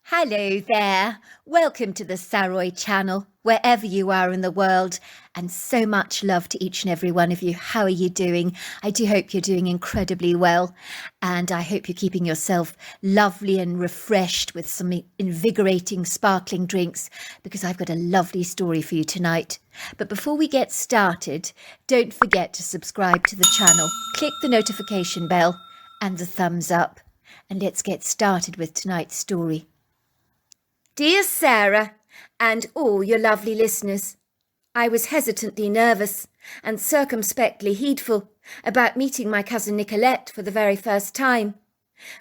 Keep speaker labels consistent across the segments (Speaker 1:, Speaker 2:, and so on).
Speaker 1: Hello there. Welcome to the Saroy channel, wherever you are in the world, and so much love to each and every one of you. How are you doing? I do hope you're doing incredibly well, and I hope you're keeping yourself lovely and refreshed with some invigorating sparkling drinks, because I've got a lovely story for you tonight. But before we get started, don't forget to subscribe to the channel, click the notification bell and the thumbs up, and let's get started with tonight's story. Dear Sarah, and all your lovely listeners, I was hesitantly nervous and circumspectly heedful about meeting my cousin Nicolette for the very first time.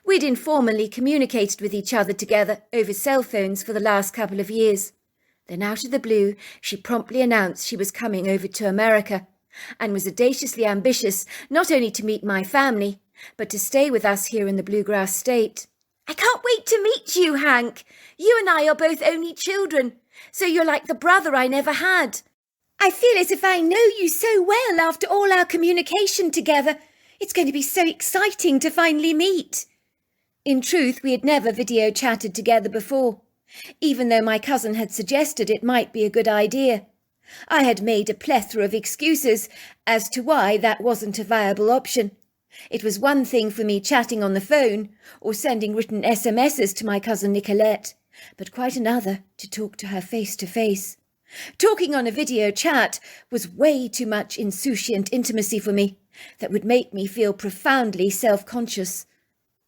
Speaker 1: We'd informally communicated with each other together over cell phones for the last couple of years. Then out of the blue, she promptly announced she was coming over to America and was audaciously ambitious not only to meet my family, but to stay with us here in the Bluegrass State. I can't wait to meet you, Hank. You and I are both only children, so you're like the brother I never had. I feel as if I know you so well after all our communication together. It's going to be so exciting to finally meet. In truth, we had never video chatted together before, even though my cousin had suggested it might be a good idea. I had made a plethora of excuses as to why that wasn't a viable option. It was one thing for me chatting on the phone or sending written SMSs to my cousin Nicolette, but quite another to talk to her face to face. Talking on a video chat was way too much insouciant intimacy for me that would make me feel profoundly self-conscious.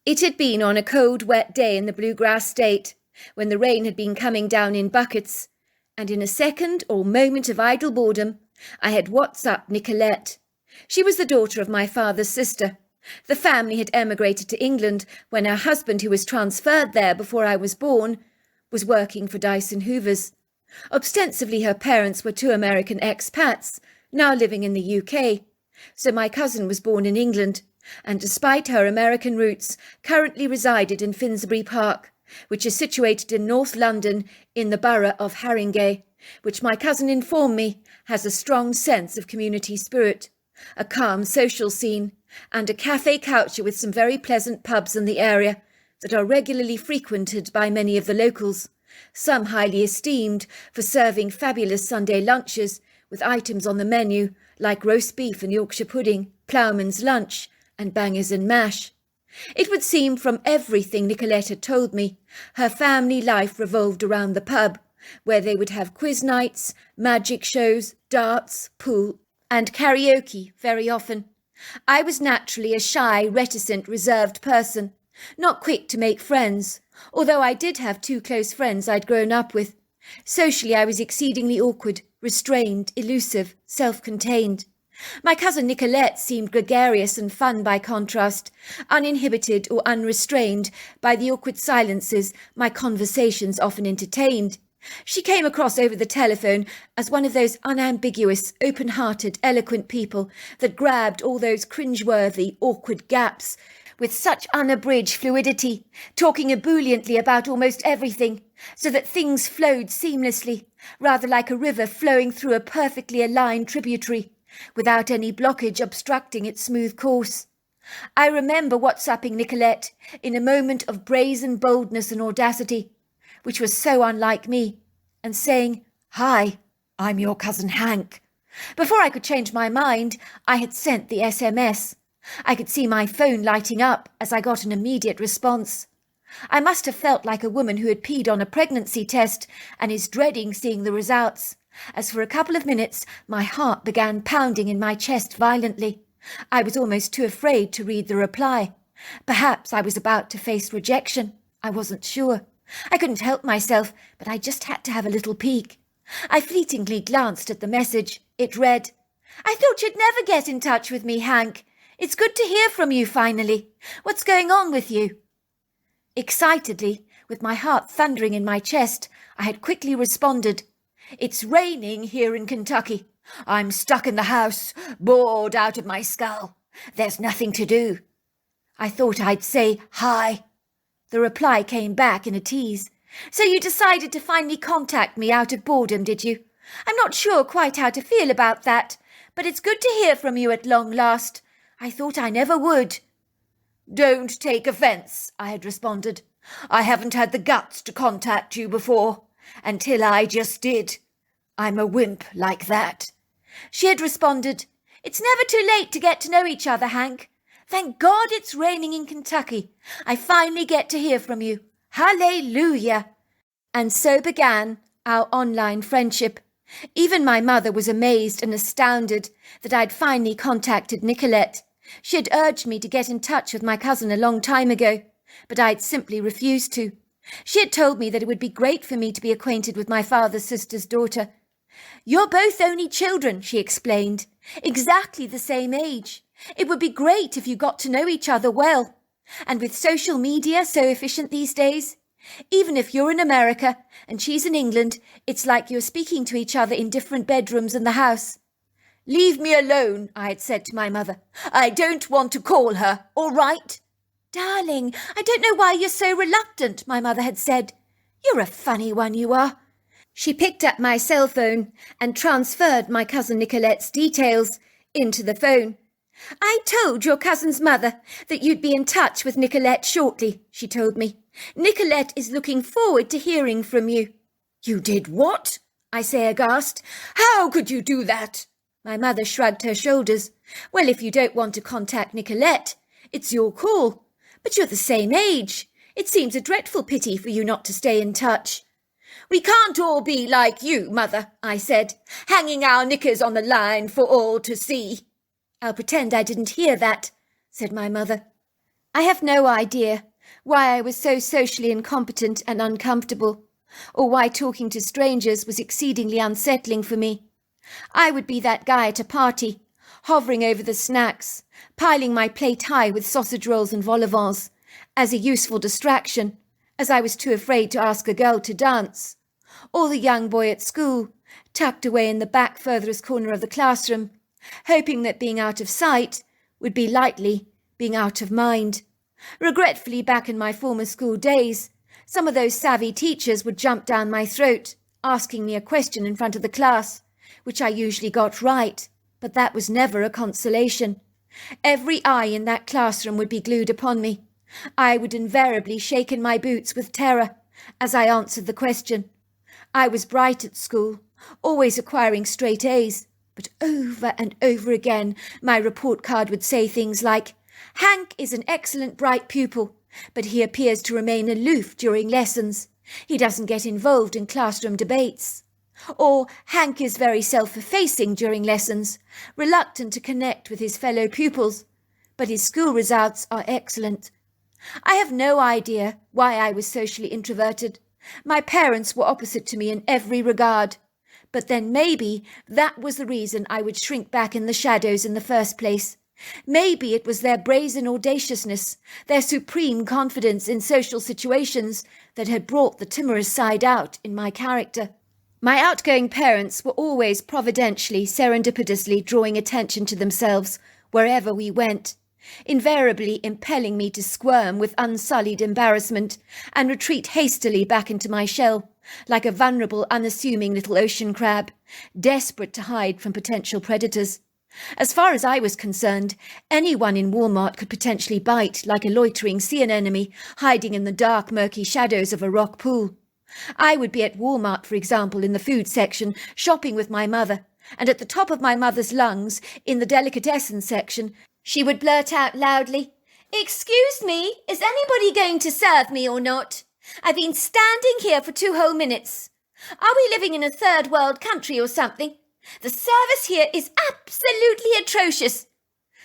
Speaker 1: It had been on a cold, wet day in the Bluegrass State, when the rain had been coming down in buckets, and in a second or moment of idle boredom, I had WhatsApped Nicolette. She was the daughter of my father's sister. The family had emigrated to England when her husband, who was transferred there before I was born, was working for Dyson Hoovers. Ostensibly her parents were two American expats, now living in the UK. So my cousin was born in England, and despite her American roots, currently resided in Finsbury Park, which is situated in North London in the borough of Haringey, which my cousin informed me has a strong sense of community spirit, a calm social scene, and a cafe culture with some very pleasant pubs in the area that are regularly frequented by many of the locals, some highly esteemed for serving fabulous Sunday lunches with items on the menu like roast beef and Yorkshire pudding, ploughman's lunch, and bangers and mash. It would seem from everything Nicolette had told me, her family life revolved around the pub, where they would have quiz nights, magic shows, darts, pool, and karaoke very often. I was naturally a shy, reticent, reserved person, not quick to make friends, although I did have two close friends I'd grown up with. Socially, I was exceedingly awkward, restrained, elusive, self-contained. My cousin Nicolette seemed gregarious and fun by contrast, uninhibited or unrestrained by the awkward silences my conversations often entertained. She came across over the telephone as one of those unambiguous, open-hearted, eloquent people that grabbed all those cringeworthy, awkward gaps with such unabridged fluidity, talking ebulliently about almost everything, so that things flowed seamlessly, rather like a river flowing through a perfectly aligned tributary, without any blockage obstructing its smooth course. I remember WhatsApping Nicolette in a moment of brazen boldness and audacity, which was so unlike me, and saying, "Hi, I'm your cousin Hank." Before I could change my mind, I had sent the SMS. I could see my phone lighting up as I got an immediate response. I must have felt like a woman who had peed on a pregnancy test and is dreading seeing the results, as for a couple of minutes my heart began pounding in my chest violently. I was almost too afraid to read the reply. Perhaps I was about to face rejection. I wasn't sure. I couldn't help myself, but I just had to have a little peek. I fleetingly glanced at the message. It read, "I thought you'd never get in touch with me, Hank. It's good to hear from you finally. What's going on with you?" Excitedly, with my heart thundering in my chest, I had quickly responded, "It's raining here in Kentucky. I'm stuck in the house, bored out of my skull. There's nothing to do." I thought I'd say hi. The reply came back in a tease. "So you decided to finally contact me out of boredom, did you? I'm not sure quite how to feel about that, but it's good to hear from you at long last. I thought I never would." "Don't take offence," I had responded. I haven't had the guts to contact you before, until I just did. I'm a wimp like that." She had responded, "It's never too late to get to know each other, Hank. Thank God it's raining in Kentucky. I finally get to hear from you. Hallelujah." And so began our online friendship. Even my mother was amazed and astounded that I'd finally contacted Nicolette. She had urged me to get in touch with my cousin a long time ago, but I'd simply refused to. She had told me that it would be great for me to be acquainted with my father's sister's daughter. "You're both only children," she explained, "exactly the same age. It would be great if you got to know each other well. And with social media so efficient these days, even if you're in America and she's in England, it's like you're speaking to each other in different bedrooms in the house." "Leave me alone," I had said to my mother. "I don't want to call her, all right?" "Darling, I don't know why you're so reluctant," my mother had said. "You're a funny one, you are." She picked up my cell phone and transferred my cousin Nicolette's details into the phone. "I told your cousin's mother that you'd be in touch with Nicolette shortly," she told me. "Nicolette is looking forward to hearing from you." "You did what?" I say aghast. "How could you do that?" My mother shrugged her shoulders. "Well, if you don't want to contact Nicolette, it's your call. But you're the same age. It seems a dreadful pity for you not to stay in touch." "We can't all be like you, Mother," I said, "hanging our knickers on the line for all to see." "I'll pretend I didn't hear that," said my mother. I have no idea why I was so socially incompetent and uncomfortable, or why talking to strangers was exceedingly unsettling for me. I would be that guy at a party, hovering over the snacks, piling my plate high with sausage rolls and vol au vents, as a useful distraction, as I was too afraid to ask a girl to dance. Or the young boy at school, tucked away in the back furthest corner of the classroom, hoping that being out of sight would be lightly being out of mind. Regretfully, back in my former school days, some of those savvy teachers would jump down my throat, asking me a question in front of the class, which I usually got right, but that was never a consolation. Every eye in that classroom would be glued upon me. I would invariably shake in my boots with terror as I answered the question. I was bright at school, always acquiring straight A's, but over and over again my report card would say things like, "Hank is an excellent bright pupil, but he appears to remain aloof during lessons. He doesn't get involved in classroom debates." Or, "Hank is very self-effacing during lessons, reluctant to connect with his fellow pupils, but his school results are excellent." I have no idea why I was socially introverted. My parents were opposite to me in every regard. But then maybe that was the reason I would shrink back in the shadows in the first place. Maybe it was their brazen audaciousness, their supreme confidence in social situations that had brought the timorous side out in my character. My outgoing parents were always providentially, serendipitously drawing attention to themselves wherever we went, invariably impelling me to squirm with unsullied embarrassment and retreat hastily back into my shell, like a vulnerable, unassuming little ocean crab, desperate to hide from potential predators. As far as I was concerned, anyone in Walmart could potentially bite like a loitering sea anemone hiding in the dark, murky shadows of a rock pool. I would be at Walmart, for example, in the food section, shopping with my mother, and at the top of my mother's lungs, in the delicatessen section, she would blurt out loudly, "Excuse me, is anybody going to serve me or not? I've been standing here for 2 whole minutes. Are we living in a third world country or something? The service here is absolutely atrocious."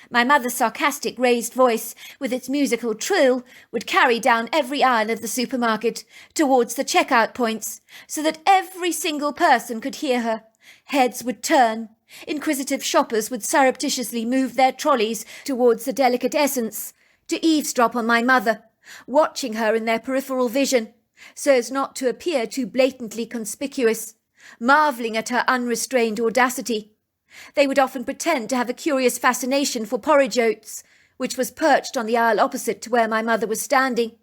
Speaker 1: My mother's sarcastic raised voice, with its musical trill, would carry down every aisle of the supermarket towards the checkout points, so that every single person could hear her. Heads would turn. Inquisitive shoppers would surreptitiously move their trolleys towards the delicatessens to eavesdrop on my mother, watching her in their peripheral vision, so as not to appear too blatantly conspicuous, marvelling at her unrestrained audacity. They would often pretend to have a curious fascination for porridge oats, which was perched on the aisle opposite to where my mother was standing.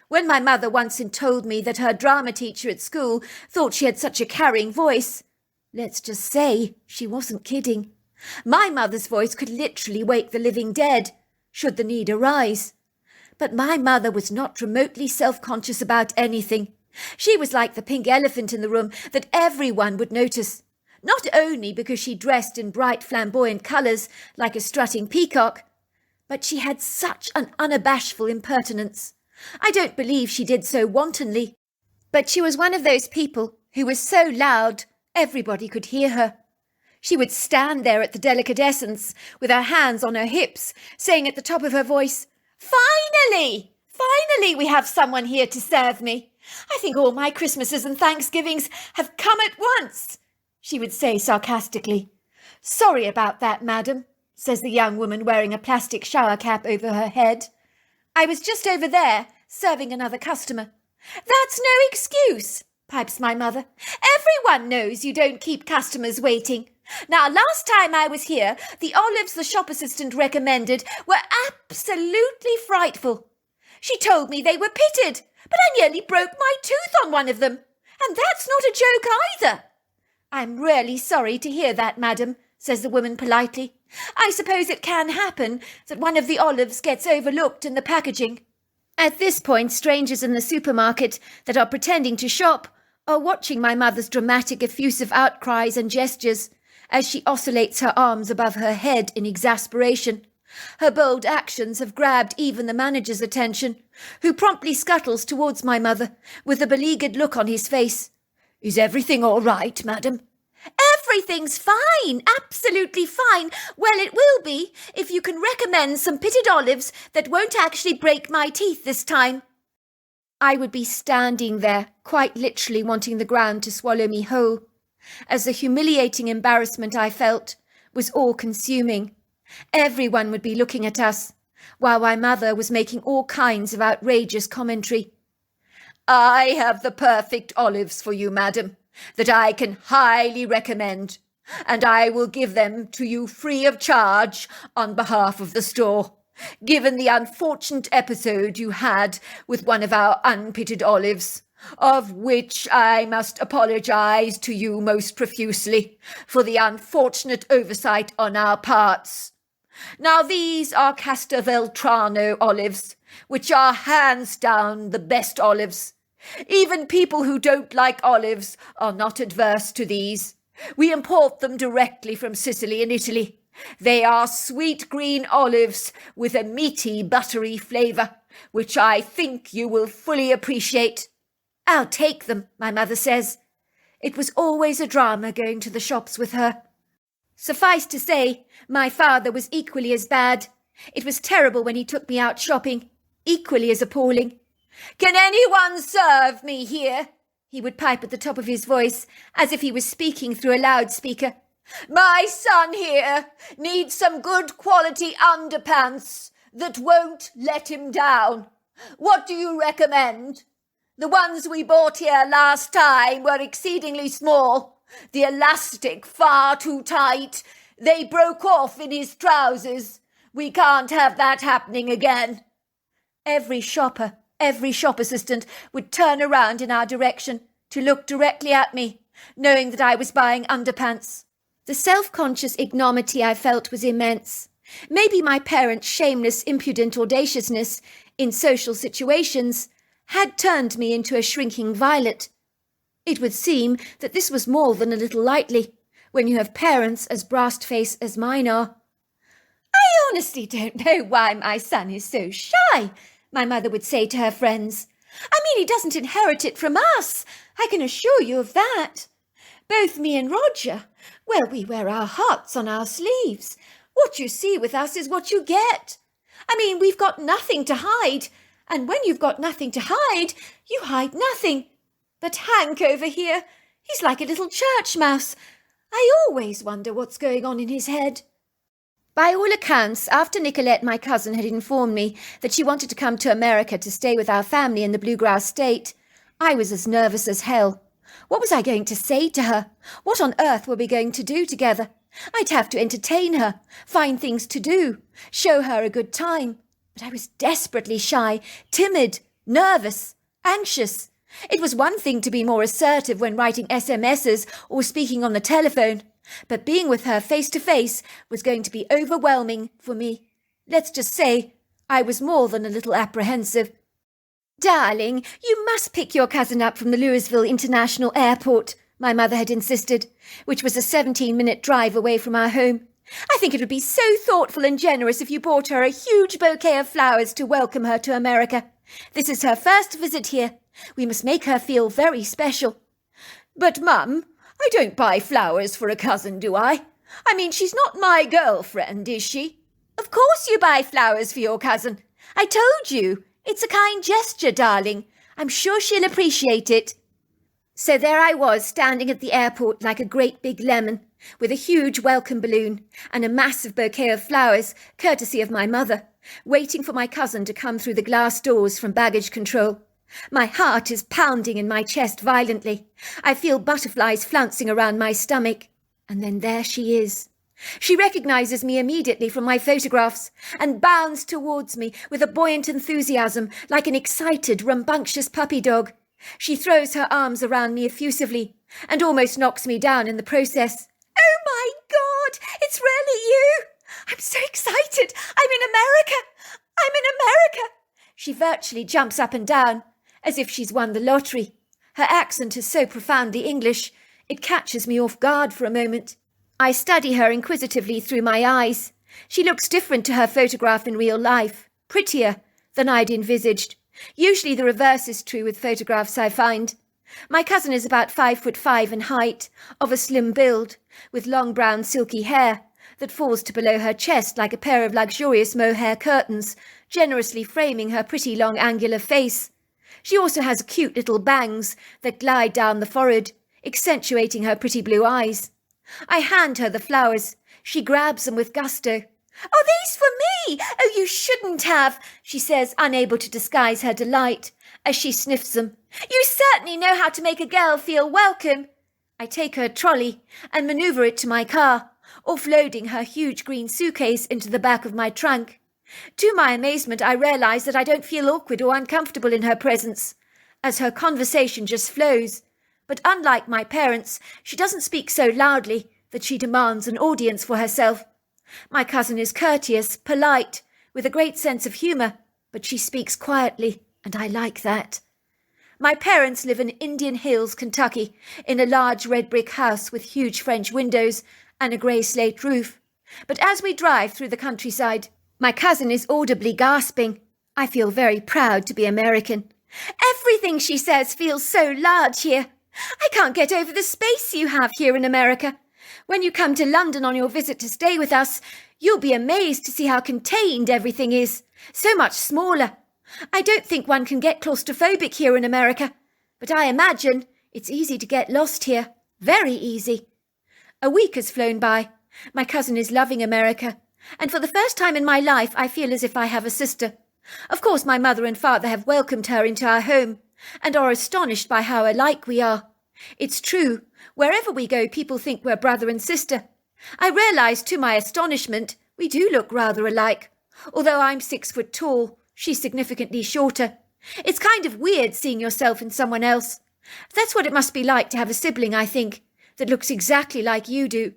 Speaker 1: When my mother once told me that her drama teacher at school thought she had such a carrying voice, let's just say she wasn't kidding. My mother's voice could literally wake the living dead, should the need arise. But my mother was not remotely self-conscious about anything. She was like the pink elephant in the room that everyone would notice, not only because she dressed in bright flamboyant colours like a strutting peacock, but she had such an unabashful impertinence. I don't believe she did so wantonly, but she was one of those people who was so loud everybody could hear her. She would stand there at the delicatessens with her hands on her hips, saying at the top of her voice, "Finally! Finally we have someone here to serve me. I think all my Christmases and Thanksgivings have come at once," she would say sarcastically. "Sorry about that, madam," says the young woman wearing a plastic shower cap over her head. "I was just over there, serving another customer." "That's no excuse," pipes my mother. "Everyone knows you don't keep customers waiting. Now, last time I was here, the olives the shop assistant recommended were absolutely frightful. She told me they were pitted, but I nearly broke my tooth on one of them. And that's not a joke either." "I'm really sorry to hear that, madam," says the woman politely. "I suppose it can happen that one of the olives gets overlooked in the packaging." At this point, strangers in the supermarket that are pretending to shop are watching my mother's dramatic, effusive outcries and gestures as she oscillates her arms above her head in exasperation. Her bold actions have grabbed even the manager's attention, who promptly scuttles towards my mother with a beleaguered look on his face. "Is everything all right, madam?" "Everything's fine, absolutely fine. Well, it will be if you can recommend some pitted olives that won't actually break my teeth this time." I would be standing there, quite literally wanting the ground to swallow me whole, as the humiliating embarrassment I felt was all-consuming. Everyone would be looking at us, while my mother was making all kinds of outrageous commentary. "I have the perfect olives for you, madam, that I can highly recommend, and I will give them to you free of charge on behalf of the store, given the unfortunate episode you had with one of our unpitted olives, of which I must apologize to you most profusely for the unfortunate oversight on our parts. Now these are Castelvetrano olives, which are hands down the best olives. Even people who don't like olives are not adverse to these. We import them directly from Sicily and Italy. They are sweet green olives with a meaty, buttery flavour, which I think you will fully appreciate." "I'll take them," my mother says. It was always a drama going to the shops with her. Suffice to say, my father was equally as bad. It was terrible when he took me out shopping, equally as appalling. "Can anyone serve me here?" he would pipe at the top of his voice, as if he was speaking through a loudspeaker. "My son here needs some good quality underpants that won't let him down. What do you recommend? The ones we bought here last time were exceedingly small, the elastic far too tight. They broke off in his trousers. We can't have that happening again." Every shop assistant would turn around in our direction to look directly at me, knowing that I was buying underpants. The self-conscious ignominy I felt was immense. Maybe my parents' shameless, impudent audaciousness in social situations had turned me into a shrinking violet. It would seem that this was more than a little lightly, when you have parents as brass-faced as mine are. "I honestly don't know why my son is so shy," my mother would say to her friends. "I mean, he doesn't inherit it from us, I can assure you of that. Both me and Roger, well, we wear our hearts on our sleeves. What you see with us is what you get. I mean, we've got nothing to hide, and when you've got nothing to hide, you hide nothing. But Hank over here, he's like a little church mouse. I always wonder what's going on in his head." By all accounts, after Nicolette, my cousin, had informed me that she wanted to come to America to stay with our family in the Bluegrass State, I was as nervous as hell. What was I going to say to her? What on earth were we going to do together? I'd have to entertain her, find things to do, show her a good time. But I was desperately shy, timid, nervous, anxious. It was one thing to be more assertive when writing SMSs or speaking on the telephone, but being with her face to face was going to be overwhelming for me. Let's just say I was more than a little apprehensive. "Darling, you must pick your cousin up from the Louisville International Airport," my mother had insisted, which was a 17-minute drive away from our home. "I think it would be so thoughtful and generous if you bought her a huge bouquet of flowers to welcome her to America. This is her first visit here. We must make her feel very special." "But, Mum, I don't buy flowers for a cousin, do I? I mean, she's not my girlfriend, is she?" "Of course you buy flowers for your cousin. I told you. It's a kind gesture, darling. I'm sure she'll appreciate it." So there I was, standing at the airport like a great big lemon, with a huge welcome balloon and a massive bouquet of flowers, courtesy of my mother, waiting for my cousin to come through the glass doors from baggage control. My heart is pounding in my chest violently. I feel butterflies flouncing around my stomach. And then there she is. She recognizes me immediately from my photographs and bounds towards me with a buoyant enthusiasm like an excited, rambunctious puppy dog. She throws her arms around me effusively and almost knocks me down in the process. "Oh my God, it's really you! I'm so excited! I'm in America! I'm in America!" She virtually jumps up and down, as if she's won the lottery. Her accent is so profoundly English, it catches me off guard for a moment. I study her inquisitively through my eyes. She looks different to her photograph in real life, prettier than I'd envisaged. Usually the reverse is true with photographs, I find. My cousin is about 5'5" in height, of a slim build, with long brown silky hair that falls to below her chest like a pair of luxurious mohair curtains, generously framing her pretty long angular face. She also has cute little bangs that glide down the forehead, accentuating her pretty blue eyes. I hand her the flowers. She grabs them with gusto. "Oh, these for me! Oh, you shouldn't have," she says, unable to disguise her delight, as she sniffs them. "You certainly know how to make a girl feel welcome." I take her trolley and maneuver it to my car, offloading her huge green suitcase into the back of my trunk. To my amazement, I realise that I don't feel awkward or uncomfortable in her presence, as her conversation just flows. But unlike my parents, she doesn't speak so loudly that she demands an audience for herself. My cousin is courteous, polite, with a great sense of humour, but she speaks quietly, and I like that. My parents live in Indian Hills, Kentucky, in a large red brick house with huge French windows and a grey slate roof. But as we drive through the countryside, my cousin is audibly gasping. I feel very proud to be American. "Everything," she says, "feels so large here. I can't get over the space you have here in America. When you come to London on your visit to stay with us, you'll be amazed to see how contained everything is. So much smaller. I don't think one can get claustrophobic here in America, but I imagine it's easy to get lost here. Very easy." A week has flown by. My cousin is loving America, and for the first time in my life I feel as if I have a sister. Of course, my mother and father have welcomed her into our home and are astonished by how alike we are. It's true, wherever we go, people think we're brother and sister. I realise, to my astonishment, we do look rather alike. Although I'm 6 foot tall, she's significantly shorter. It's kind of weird seeing yourself in someone else. That's what it must be like to have a sibling, I think, that looks exactly like you do.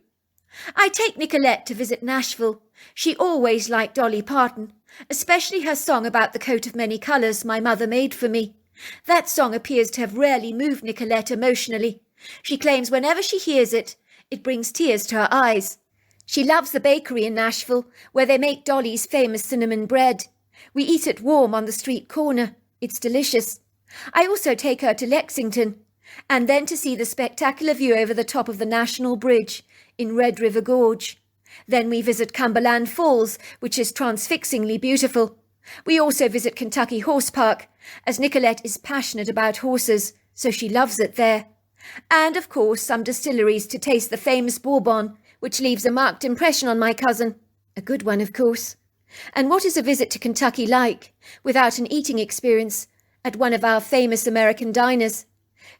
Speaker 1: I take Nicolette to visit Nashville. She always liked Dolly Parton, especially her song about the coat of many colours my mother made for me. That song appears to have rarely moved Nicolette emotionally. She claims whenever she hears it, it brings tears to her eyes. She loves the bakery in Nashville, where they make Dolly's famous cinnamon bread. We eat it warm on the street corner. It's delicious. I also take her to Lexington, and then to see the spectacular view over the top of the National Bridge in Red River Gorge. Then we visit Cumberland Falls, which is transfixingly beautiful. We also visit Kentucky Horse Park, as Nicolette is passionate about horses, so she loves it there. And, of course, some distilleries to taste the famous bourbon, which leaves a marked impression on my cousin. A good one, of course. And what is a visit to Kentucky like, without an eating experience, at one of our famous American diners?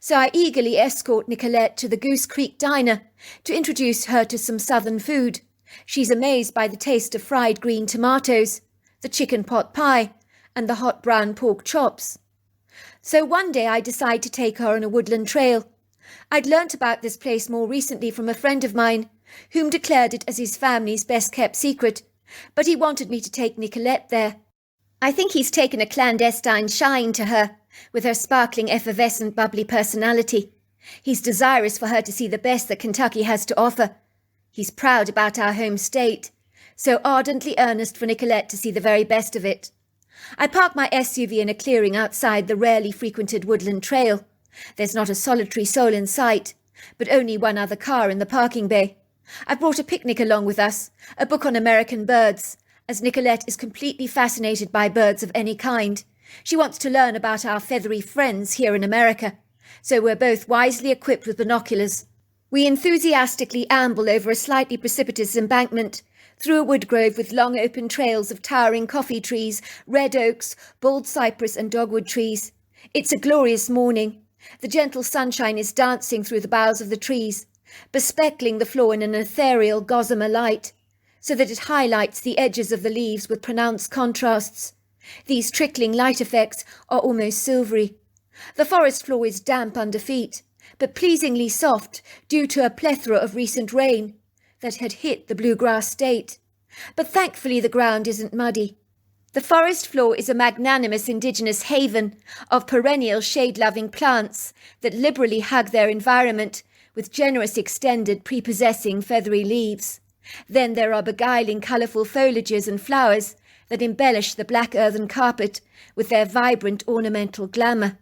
Speaker 1: So I eagerly escort Nicolette to the Goose Creek Diner to introduce her to some southern food. She's amazed by the taste of fried green tomatoes, the chicken pot pie, and the hot brown pork chops. So one day I decide to take her on a woodland trail. I'd learnt about this place more recently from a friend of mine, whom declared it as his family's best-kept secret, but he wanted me to take Nicolette there. I think he's taken a clandestine shine to her, with her sparkling, effervescent, bubbly personality. He's desirous for her to see the best that Kentucky has to offer. He's proud about our home state, so ardently earnest for Nicolette to see the very best of it. I park my SUV in a clearing outside the rarely frequented woodland trail. There's not a solitary soul in sight, but only one other car in the parking bay. I've brought a picnic along with us, a book on American birds, as Nicolette is completely fascinated by birds of any kind. She wants to learn about our feathery friends here in America, so we're both wisely equipped with binoculars. We enthusiastically amble over a slightly precipitous embankment, through a wood grove with long open trails of towering coffee trees, red oaks, bald cypress and dogwood trees. It's a glorious morning. The gentle sunshine is dancing through the boughs of the trees, bespeckling the floor in an ethereal gossamer light, so that it highlights the edges of the leaves with pronounced contrasts. These trickling light effects are almost silvery. The forest floor is damp under feet, but pleasingly soft due to a plethora of recent rain that had hit the bluegrass state. But thankfully the ground isn't muddy. The forest floor is a magnanimous indigenous haven of perennial shade-loving plants that liberally hug their environment with generous extended prepossessing feathery leaves. Then there are beguiling colourful foliages and flowers that embellish the black earthen carpet with their vibrant ornamental glamour,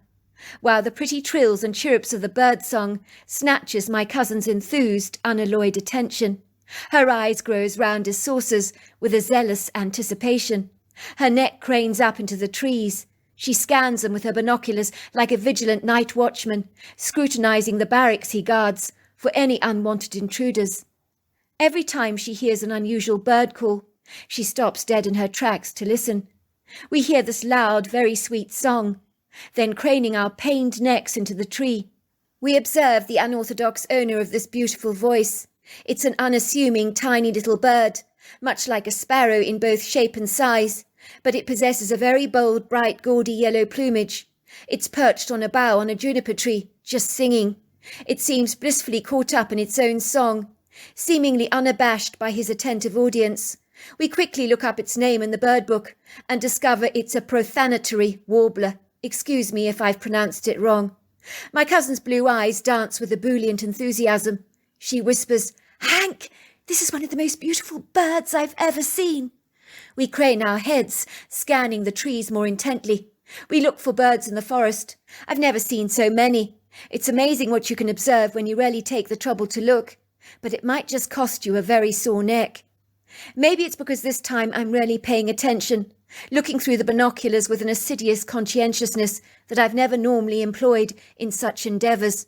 Speaker 1: while the pretty trills and chirrups of the birdsong snatches my cousin's enthused, unalloyed attention. Her eyes grow as round as saucers with a zealous anticipation. Her neck cranes up into the trees. She scans them with her binoculars like a vigilant night watchman, scrutinizing the barracks he guards for any unwanted intruders. Every time she hears an unusual bird call, she stops dead in her tracks to listen. We hear this loud, very sweet song, then craning our pained necks into the tree, we observe the unorthodox owner of this beautiful voice. It's an unassuming, tiny little bird, much like a sparrow in both shape and size, but it possesses a very bold, bright, gaudy yellow plumage. It's perched on a bough on a juniper tree, just singing. It seems blissfully caught up in its own song, seemingly unabashed by his attentive audience. We quickly look up its name in the bird book and discover it's a prothanatory warbler. Excuse me if I've pronounced it wrong. My cousin's blue eyes dance with ebullient enthusiasm. She whispers, "Hank, this is one of the most beautiful birds I've ever seen." We crane our heads, scanning the trees more intently. We look for birds in the forest. I've never seen so many. It's amazing what you can observe when you really take the trouble to look, but it might just cost you a very sore neck. Maybe it's because this time I'm really paying attention, looking through the binoculars with an assiduous conscientiousness that I've never normally employed in such endeavours.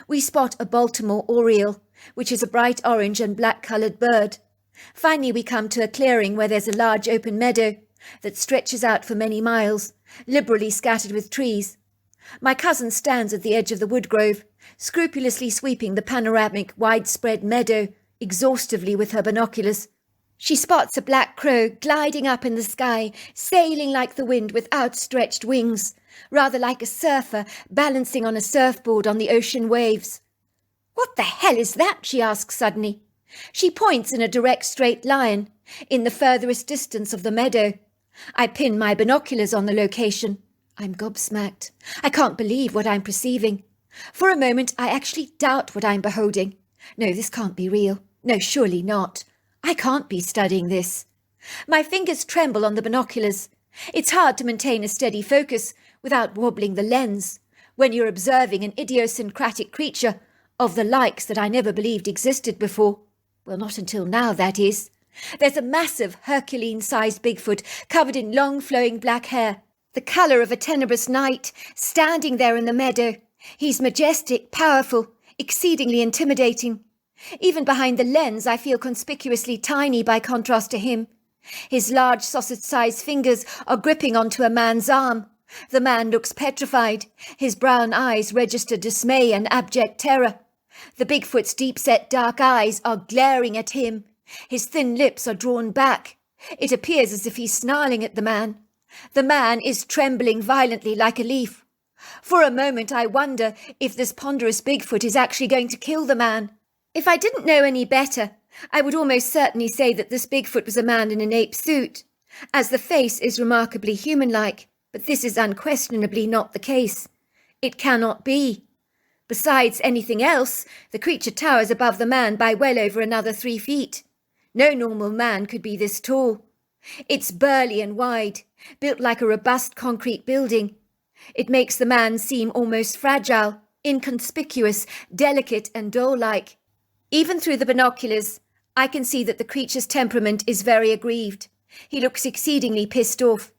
Speaker 1: We spot a Baltimore oriole, which is a bright orange and black-coloured bird. Finally we come to a clearing where there's a large open meadow that stretches out for many miles, liberally scattered with trees. My cousin stands at the edge of the wood grove, scrupulously sweeping the panoramic, widespread meadow exhaustively with her binoculars. She spots a black crow gliding up in the sky, sailing like the wind with outstretched wings, rather like a surfer balancing on a surfboard on the ocean waves. "What the hell is that?" she asks suddenly. She points in a direct straight line, in the furthest distance of the meadow. I pin my binoculars on the location. I'm gobsmacked. I can't believe what I'm perceiving. For a moment I actually doubt what I'm beholding. No, this can't be real. No, surely not. I can't be studying this. My fingers tremble on the binoculars. It's hard to maintain a steady focus without wobbling the lens when you're observing an idiosyncratic creature of the likes that I never believed existed before. Well, not until now, that is. There's a massive Herculean-sized Bigfoot covered in long flowing black hair, the colour of a tenebrous night, standing there in the meadow. He's majestic, powerful, exceedingly intimidating. Even behind the lens I feel conspicuously tiny by contrast to him. His large sausage-sized fingers are gripping onto a man's arm. The man looks petrified. His brown eyes register dismay and abject terror. The Bigfoot's deep-set dark eyes are glaring at him. His thin lips are drawn back. It appears as if he's snarling at the man. The man is trembling violently like a leaf. For a moment I wonder if this ponderous Bigfoot is actually going to kill the man. If I didn't know any better, I would almost certainly say that this Bigfoot was a man in an ape suit. as the face is remarkably human-like, but this is unquestionably not the case. It cannot be. Besides anything else, the creature towers above the man by well over another 3 feet. No normal man could be this tall. It's burly and wide, built like a robust concrete building. It makes the man seem almost fragile, inconspicuous, delicate and doll-like. Even through the binoculars, I can see that the creature's temperament is very aggrieved. He looks exceedingly pissed off.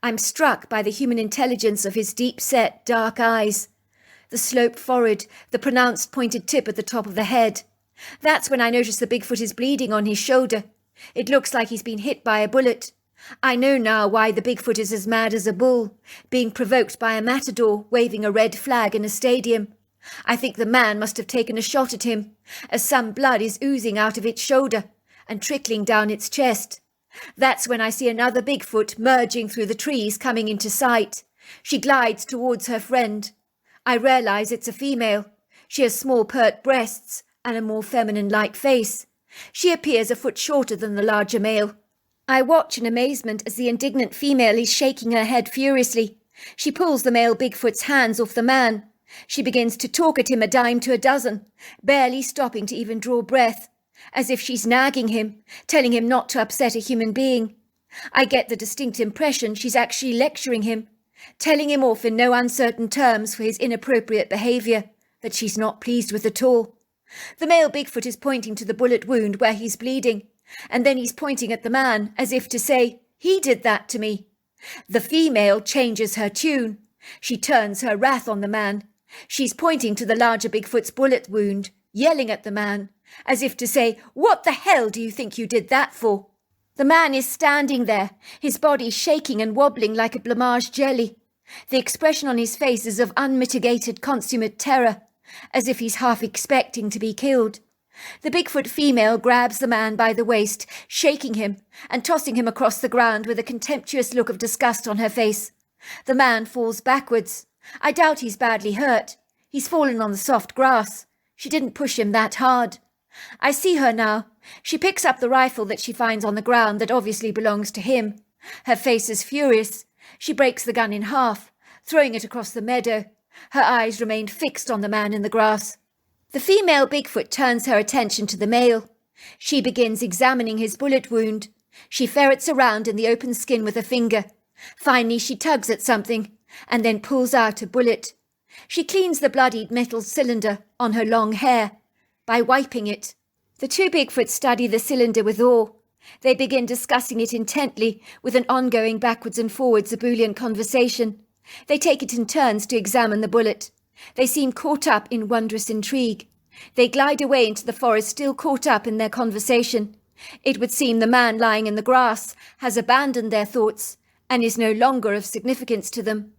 Speaker 1: I'm struck by the human intelligence of his deep-set, dark eyes. The sloped forehead, the pronounced pointed tip at the top of the head. That's when I notice the Bigfoot is bleeding on his shoulder. It looks like he's been hit by a bullet. I know now why the Bigfoot is as mad as a bull, being provoked by a matador waving a red flag in a stadium. I think the man must have taken a shot at him, as some blood is oozing out of its shoulder and trickling down its chest. That's when I see another Bigfoot merging through the trees coming into sight. She glides towards her friend. I realise it's a female. She has small pert breasts and a more feminine-like face. She appears a foot shorter than the larger male. I watch in amazement as the indignant female is shaking her head furiously. She pulls the male Bigfoot's hands off the man. She begins to talk at him a dime to a dozen, barely stopping to even draw breath, as if she's nagging him, telling him not to upset a human being. I get the distinct impression she's actually lecturing him, telling him off in no uncertain terms for his inappropriate behaviour, that she's not pleased with at all. The male Bigfoot is pointing to the bullet wound where he's bleeding, and then he's pointing at the man as if to say, "He did that to me." The female changes her tune. She turns her wrath on the man. She's pointing to the larger Bigfoot's bullet wound, yelling at the man, as if to say, "What the hell do you think you did that for?" The man is standing there, his body shaking and wobbling like a blancmange jelly. The expression on his face is of unmitigated consummate terror, as if he's half expecting to be killed. The Bigfoot female grabs the man by the waist, shaking him and tossing him across the ground with a contemptuous look of disgust on her face. The man falls backwards. I doubt he's badly hurt. He's fallen on the soft grass. She didn't push him that hard. I see her now. She picks up the rifle that she finds on the ground that obviously belongs to him. Her face is furious. She breaks the gun in half, throwing it across the meadow. Her eyes remain fixed on the man in the grass. The female Bigfoot turns her attention to the male. She begins examining his bullet wound. She ferrets around in the open skin with a finger. Finally, she tugs at something and then pulls out a bullet. She cleans the bloodied metal cylinder on her long hair by wiping it. The two Bigfoots study the cylinder with awe. They begin discussing it intently with an ongoing backwards and forwards ebullient conversation. They take it in turns to examine the bullet. They seem caught up in wondrous intrigue. They glide away into the forest, still caught up in their conversation. It would seem the man lying in the grass has abandoned their thoughts and is no longer of significance to them.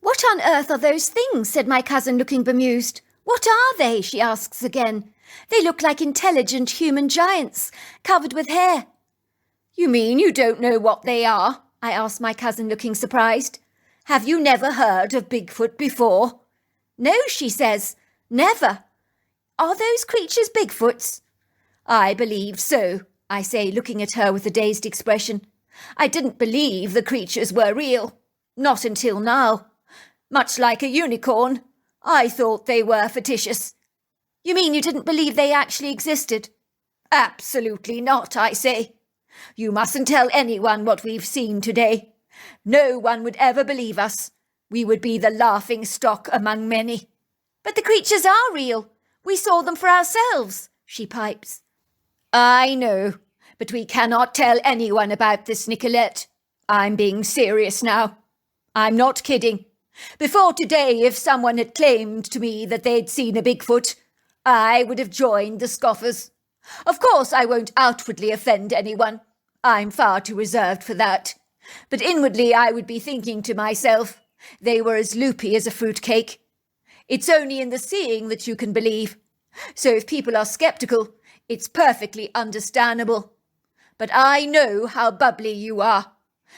Speaker 1: "What on earth are those things?" said my cousin, looking bemused. "What are they?" she asks again. "They look like intelligent human giants, covered with hair." "You mean you don't know what they are?" I asked my cousin, looking surprised. "Have you never heard of Bigfoot before?" "No," she says, "never." "Are those creatures Bigfoots?" "I believe so," I say, looking at her with a dazed expression. "I didn't believe the creatures were real. Not until now. Much like a unicorn, I thought they were fictitious." "You mean you didn't believe they actually existed?" "Absolutely not," I say. "You mustn't tell anyone what we've seen today. No one would ever believe us. We would be the laughing stock among many." "But the creatures are real. We saw them for ourselves," she pipes. "I know, but we cannot tell anyone about this, Nicolette. I'm being serious now. I'm not kidding. Before today, if someone had claimed to me that they'd seen a Bigfoot, I would have joined the scoffers. Of course, I won't outwardly offend anyone. I'm far too reserved for that. But inwardly, I would be thinking to myself, they were as loopy as a fruitcake. It's only in the seeing that you can believe. So if people are sceptical, it's perfectly understandable. But I know how bubbly you are.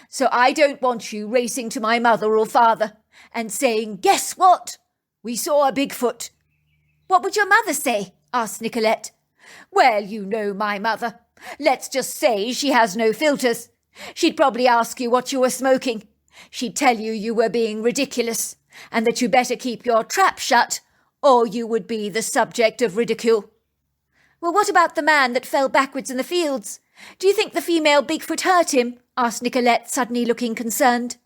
Speaker 1: So I don't want you racing to my mother or father and saying, 'Guess what? We saw a Bigfoot.'" "What would your mother say?" asked Nicolette. "Well, you know my mother. Let's just say she has no filters. She'd probably ask you what you were smoking. She'd tell you you were being ridiculous, and that you better keep your trap shut, or you would be the subject of ridicule. Well, what about the man that fell backwards in the fields? Do you think the female Bigfoot hurt him? Asked Nicolette, suddenly looking concerned.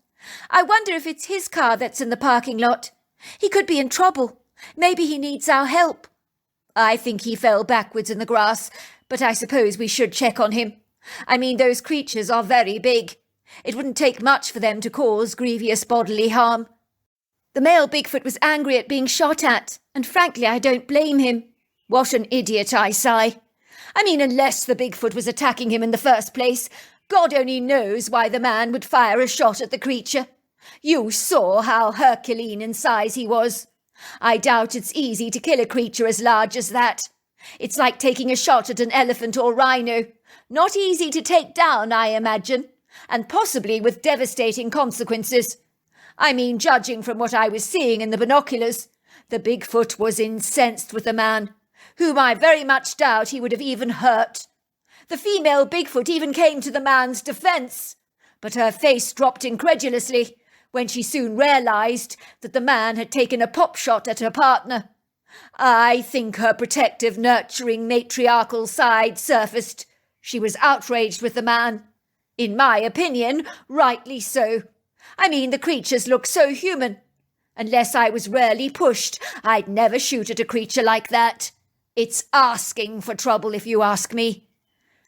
Speaker 1: I wonder if it's his car that's in the parking lot. He could be in trouble. Maybe he needs our help. I think he fell backwards in the grass, but I suppose we should check on him. I mean, those creatures are very big. It wouldn't take much for them to cause grievous bodily harm. The male Bigfoot was angry at being shot at, and frankly, I don't blame him. What an idiot, I sigh. I mean, unless the Bigfoot was attacking him in the first place, God only knows why the man would fire a shot at the creature. You saw how Herculean in size he was. I doubt it's easy to kill a creature as large as that. It's like taking a shot at an elephant or rhino. Not easy to take down, I imagine, and possibly with devastating consequences. I mean, judging from what I was seeing in the binoculars, the Bigfoot was incensed with the man, whom I very much doubt he would have even hurt. The female Bigfoot even came to the man's defence, but her face dropped incredulously when she soon realised that the man had taken a pop shot at her partner. I think her protective, nurturing, matriarchal side surfaced. She was outraged with the man. In my opinion, rightly so. I mean, the creatures look so human. Unless I was rarely pushed, I'd never shoot at a creature like that. It's asking for trouble, if you ask me.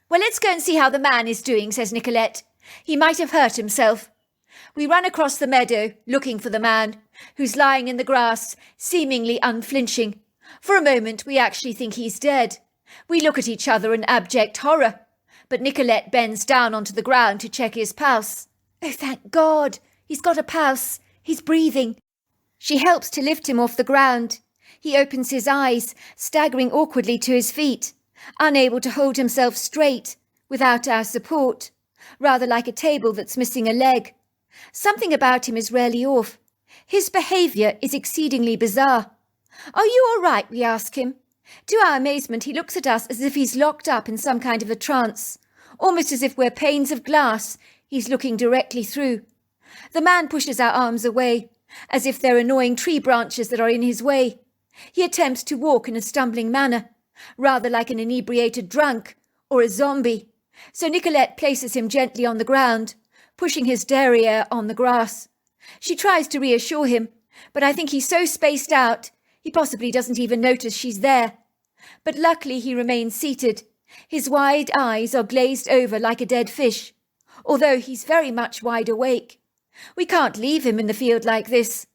Speaker 1: Well, let's go and see how the man is doing, says Nicolette. He might have hurt himself. We run across the meadow, looking for the man, who's lying in the grass, seemingly unflinching. For a moment, we actually think he's dead. We look at each other in abject horror, but Nicolette bends down onto the ground to check his pulse. Oh, thank God! He's got a pulse. He's breathing. She helps to lift him off the ground. He opens his eyes, staggering awkwardly to his feet, unable to hold himself straight, without our support, rather like a table that's missing a leg. Something about him is rarely off. His behaviour is exceedingly bizarre. Are you all right? We ask him. To our amazement, he looks at us as if he's locked up in some kind of a trance, almost as if we're panes of glass he's looking directly through. The man pushes our arms away, as if they're annoying tree branches that are in his way. He attempts to walk in a stumbling manner, rather like an inebriated drunk or a zombie. So Nicolette places him gently on the ground, pushing his derriere on the grass. She tries to reassure him, but I think he's so spaced out, he possibly doesn't even notice she's there. But luckily he remains seated. His wide eyes are glazed over like a dead fish, although he's very much wide awake. We can't leave him in the field like this.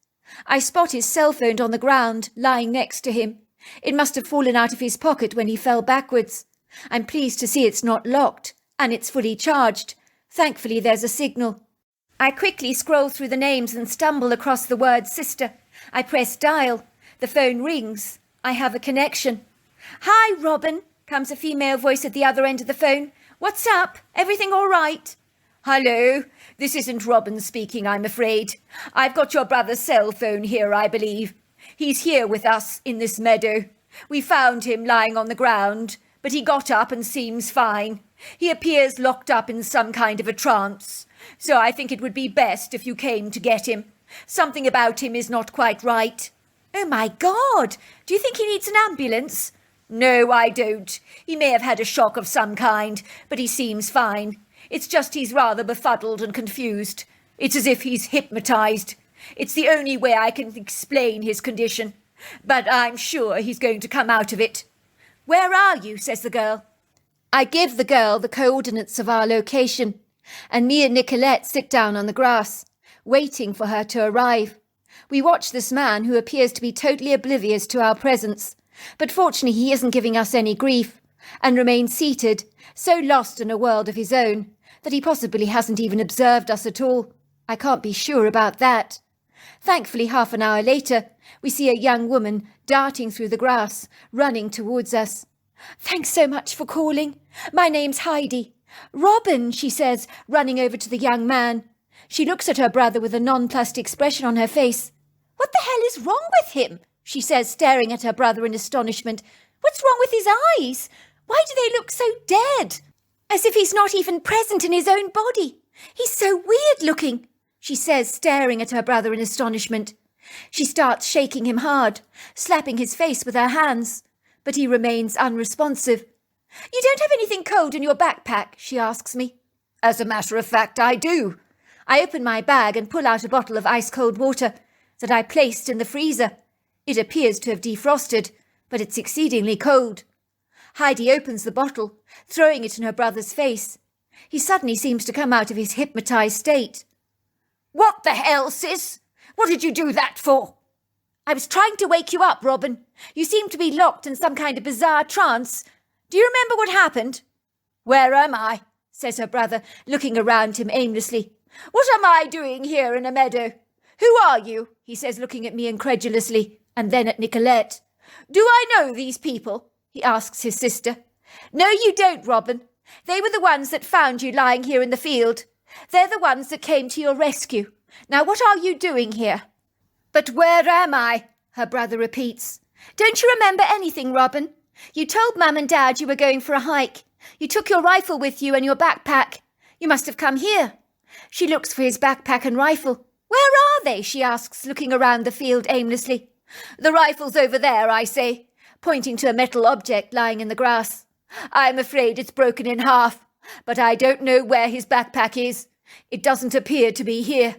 Speaker 1: I spot his cell phone on the ground, lying next to him. It must have fallen out of his pocket when he fell backwards. I'm pleased to see it's not locked, and it's fully charged. Thankfully there's a signal. I quickly scroll through the names and stumble across the word sister. I press dial. The phone rings. I have a connection. Hi, Robin, comes a female voice at the other end of the phone. What's up? Everything all right? Hello, this isn't Robin speaking, I'm afraid. I've got your brother's cell phone here, I believe. He's here with us in this meadow. We found him lying on the ground, but he got up and seems fine. He appears locked up in some kind of a trance, so I think it would be best if you came to get him. Something about him is not quite right. Oh my God! Do you think he needs an ambulance? No, I don't. He may have had a shock of some kind, but he seems fine. It's just he's rather befuddled and confused. It's as if he's hypnotised. It's the only way I can explain his condition. But I'm sure he's going to come out of it. Where are you? Says the girl. I give the girl the coordinates of our location, and me and Nicolette sit down on the grass, waiting for her to arrive. We watch this man who appears to be totally oblivious to our presence, but fortunately he isn't giving us any grief, and remains seated, so lost in a world of his own, that he possibly hasn't even observed us at all. I can't be sure about that. Thankfully, half an hour later, we see a young woman darting through the grass, running towards us. Thanks so much for calling. My name's Heidi. Robin, she says, running over to the young man. She looks at her brother with a nonplussed expression on her face. What the hell is wrong with him? She says, staring at her brother in astonishment. What's wrong with his eyes? Why do they look so dead? As if he's not even present in his own body. He's so weird looking, she says, staring at her brother in astonishment. She starts shaking him hard, slapping his face with her hands, but he remains unresponsive. You don't have anything cold in your backpack, she asks me. As a matter of fact, I do. I open my bag and pull out a bottle of ice-cold water that I placed in the freezer. It appears to have defrosted, but it's exceedingly cold. Heidi opens the bottle, throwing it in her brother's face. He suddenly seems to come out of his hypnotized state. What the hell, sis? What did you do that for? I was trying to wake you up, Robin. You seem to be locked in some kind of bizarre trance. Do you remember what happened? Where am I? Says her brother, looking around him aimlessly. What am I doing here in a meadow? Who are you? He says, looking at me incredulously, and then at Nicolette. Do I know these people? He asks his sister. No, you don't, Robin. They were the ones that found you lying here in the field. They're the ones that came to your rescue. Now what are you doing here? But where am I? Her brother repeats. Don't you remember anything, Robin? You told Mum and Dad you were going for a hike. You took your rifle with you and your backpack. You must have come here. She looks for his backpack and rifle. Where are they? She asks, looking around the field aimlessly. The rifle's over there, I say, pointing to a metal object lying in the grass. I'm afraid it's broken in half, but I don't know where his backpack is. It doesn't appear to be here.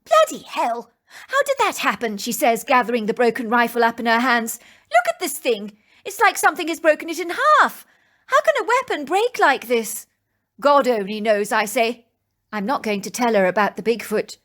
Speaker 1: Bloody hell! How did that happen? She says, gathering the broken rifle up in her hands. Look at this thing. It's like something has broken it in half. How can a weapon break like this? God only knows, I say. I'm not going to tell her about the Bigfoot.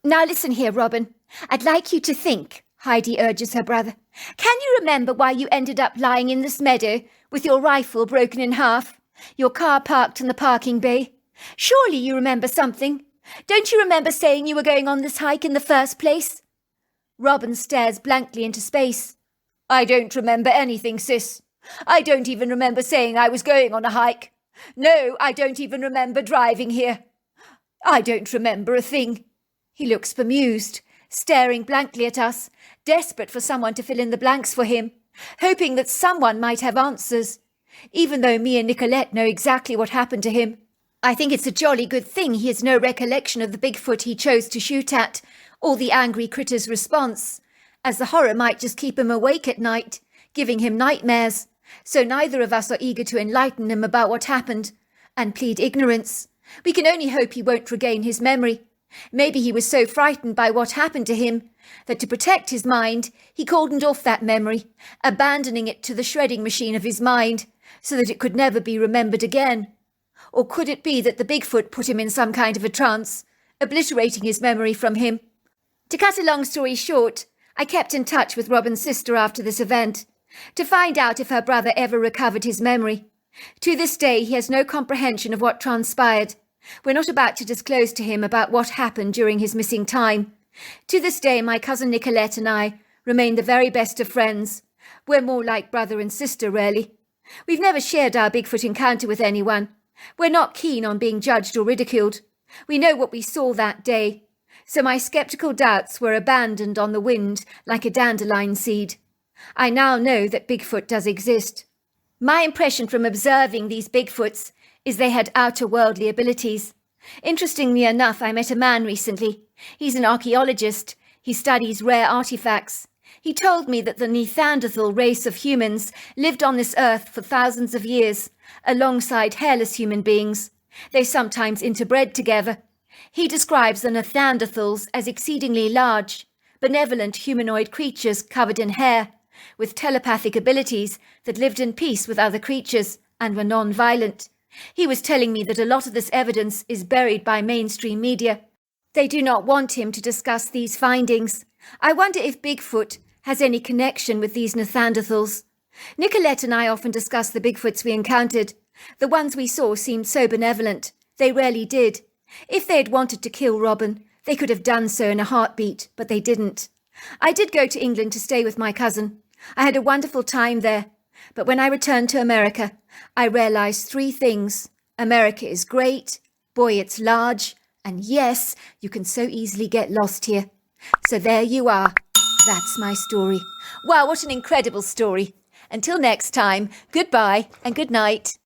Speaker 1: Now listen here, Robin. I'd like you to think, Heidi urges her brother. Can you remember why you ended up lying in this meadow with your rifle broken in half, your car parked in the parking bay? Surely you remember something. Don't you remember saying you were going on this hike in the first place? Robin stares blankly into space. I don't remember anything, sis. I don't even remember saying I was going on a hike. No, I don't even remember driving here. I don't remember a thing. He looks bemused, staring blankly at us, desperate for someone to fill in the blanks for him, hoping that someone might have answers, even though me and Nicolette know exactly what happened to him. I think it's a jolly good thing he has no recollection of the Bigfoot he chose to shoot at, or the angry critter's response, as the horror might just keep him awake at night, giving him nightmares, so neither of us are eager to enlighten him about what happened, and plead ignorance. We can only hope he won't regain his memory. Maybe he was so frightened by what happened to him that to protect his mind, he cordoned off that memory, abandoning it to the shredding machine of his mind, so that it could never be remembered again. Or could it be that the Bigfoot put him in some kind of a trance, obliterating his memory from him? To cut a long story short, I kept in touch with Robin's sister after this event, to find out if her brother ever recovered his memory. To this day, he has no comprehension of what transpired. We're not about to disclose to him about what happened during his missing time. To this day, my cousin Nicolette and I remain the very best of friends. We're more like brother and sister, really. We've never shared our Bigfoot encounter with anyone. We're not keen on being judged or ridiculed. We know what we saw that day. So my sceptical doubts were abandoned on the wind like a dandelion seed. I now know that Bigfoot does exist. My impression from observing these Bigfoots is they had outer-worldly abilities. Interestingly enough, I met a man recently. He's an archaeologist. He studies rare artifacts. He told me that the Neanderthal race of humans lived on this earth for thousands of years, alongside hairless human beings. They sometimes interbred together. He describes the Neanderthals as exceedingly large, benevolent humanoid creatures covered in hair, with telepathic abilities that lived in peace with other creatures and were non-violent. He was telling me that a lot of this evidence is buried by mainstream media. They do not want him to discuss these findings. I wonder if Bigfoot has any connection with these Neanderthals. Nicolette and I often discuss the Bigfoots we encountered. The ones we saw seemed so benevolent. They rarely did. If they had wanted to kill Robin, they could have done so in a heartbeat, but they didn't. I did go to England to stay with my cousin. I had a wonderful time there. But when I returned to America, I realized 3 things. America is great, boy, it's large, and yes, you can so easily get lost here. So there you are. That's my story. Wow, what an incredible story. Until next time, goodbye and good night.